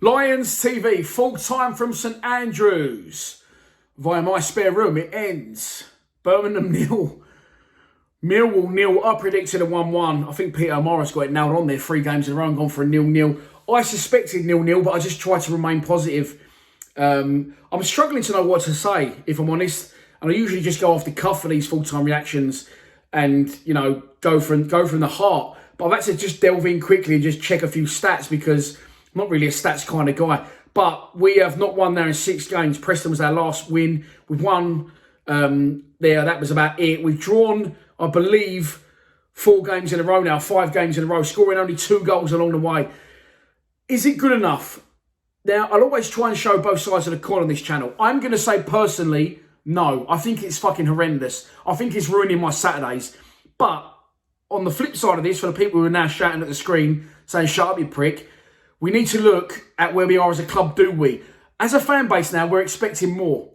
Lions TV, full time from St Andrews. Via my spare room, it ends. Birmingham 0. Millwall 0. I predicted a 1-1. I think Peter Morris got it nailed on there. 3 games in a row and gone for a 0-0. I suspected 0-0, but I just tried to remain positive. I'm struggling to know what to say, if I'm honest. And I usually just go off the cuff for these full-time reactions and, you know, go from the heart. But I've had to just delve in quickly and just check a few stats because I'm not really a stats kind of guy. But we have not won there in 6 games. Preston was our last win. We've won there. That was about it. We've drawn, I believe, 4 games in a row now, 5 games in a row, scoring only 2 goals along the way. Is it good enough? Now, I'll always try and show both sides of the coin on this channel. I'm going to say personally, no. I think it's fucking horrendous. I think it's ruining my Saturdays. But on the flip side of this, for the people who are now shouting at the screen, saying, shut up, you prick, we need to look at where we are as a club, do we? As a fan base now, we're expecting more.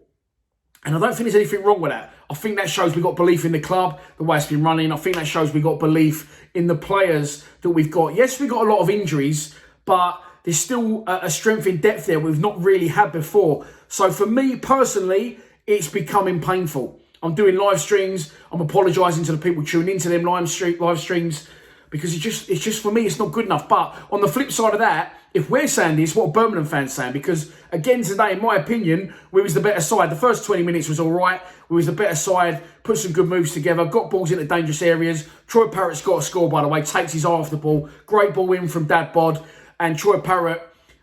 And I don't think there's anything wrong with that. I think that shows we've got belief in the club, the way it's been running. I think that shows we've got belief in the players that we've got. Yes, we've got a lot of injuries, but there's still a strength in depth there we've not really had before. So for me personally, it's becoming painful. I'm doing live streams. I'm apologising to the people tuning into them live streams because it's just for me, it's not good enough. But on the flip side of that, if we're saying this, what are Birmingham fans saying? Because again, today, in my opinion, we was the better side. The first 20 minutes was all right. We was the better side, put some good moves together, got balls into dangerous areas. Troy Parrott's got a score, by the way, takes his eye off the ball. Great ball in from Dad Bod. And Troy Parrott,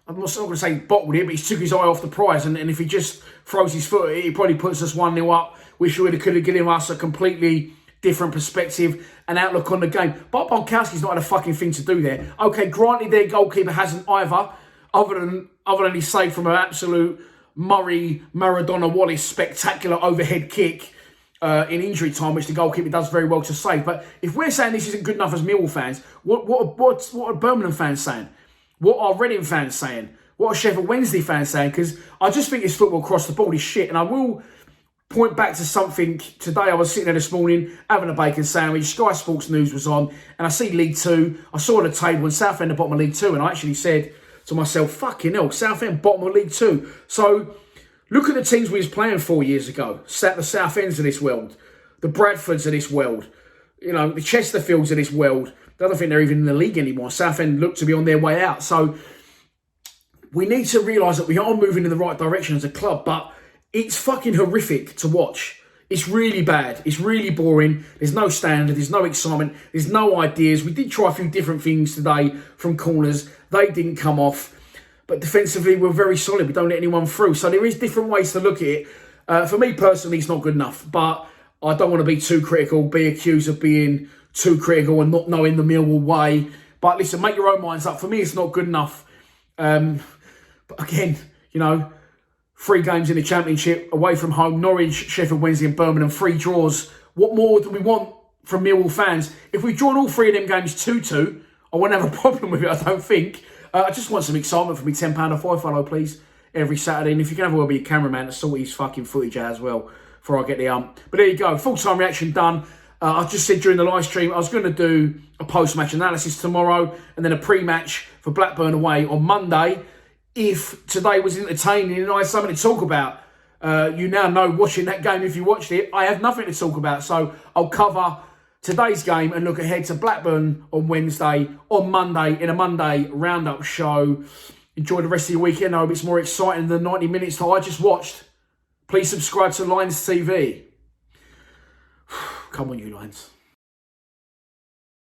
I'm not going to say bottled it, but he took his eye off the prize. And if he just throws his foot at it, he probably puts us 1-0 up. Wish we could have given us a completely different perspective and outlook on the game. But Bolkowski's not had a fucking thing to do there. Okay, granted, their goalkeeper hasn't either, other than his save from an absolute Maradona Wallace spectacular overhead kick in injury time, which the goalkeeper does very well to save. But if we're saying this isn't good enough as Millwall fans, what are Birmingham fans saying? What are Reading fans saying? What are Sheffield Wednesday fans saying? Because I just think this football across the board is shit. And I will point back to something. Today I was sitting there this morning having a bacon sandwich. Sky Sports News was on. And I see League 2. I saw the table and Southend at the bottom of League 2. And I actually said to myself, fucking hell, Southend bottom of League 2. So look at the teams we was playing 4 years ago. The Southends of this world. The Bradfords of this world. You know, the Chesterfields of this world. I don't think they're even in the league anymore. Southend look to be on their way out. So we need to realise that we are moving in the right direction as a club, but it's fucking horrific to watch. It's really bad. It's really boring. There's no standard. There's no excitement. There's no ideas. We did try a few different things today from corners. They didn't come off. But defensively, we're very solid. We don't let anyone through. So there is different ways to look at it. For me personally, it's not good enough. But I don't want to be too critical, be accused of being too critical and not knowing the Millwall way. But listen, make your own minds up. For me, it's not good enough. But again, you know, 3 games in the Championship, away from home, Norwich, Sheffield Wednesday and Birmingham, 3 draws. What more do we want from Millwall fans? If we've drawn all 3 of them games 2-2, I won't have a problem with it, I don't think. I just want some excitement for me. £10 or $5 please, every Saturday. And if you can have a word with your cameraman to sort his fucking footage out as well before I get the But there you go, full-time reaction done. I just said during the live stream I was going to do a post-match analysis tomorrow and then a pre-match for Blackburn away on Monday. If today was entertaining and I had something to talk about, you now know watching that game, if you watched it, I have nothing to talk about. So I'll cover today's game and look ahead to Blackburn on Wednesday, on Monday, in a Monday roundup show. Enjoy the rest of your weekend. I hope it's more exciting than the 90 minutes that I just watched. Please subscribe to Lions TV. Come on, you Lions.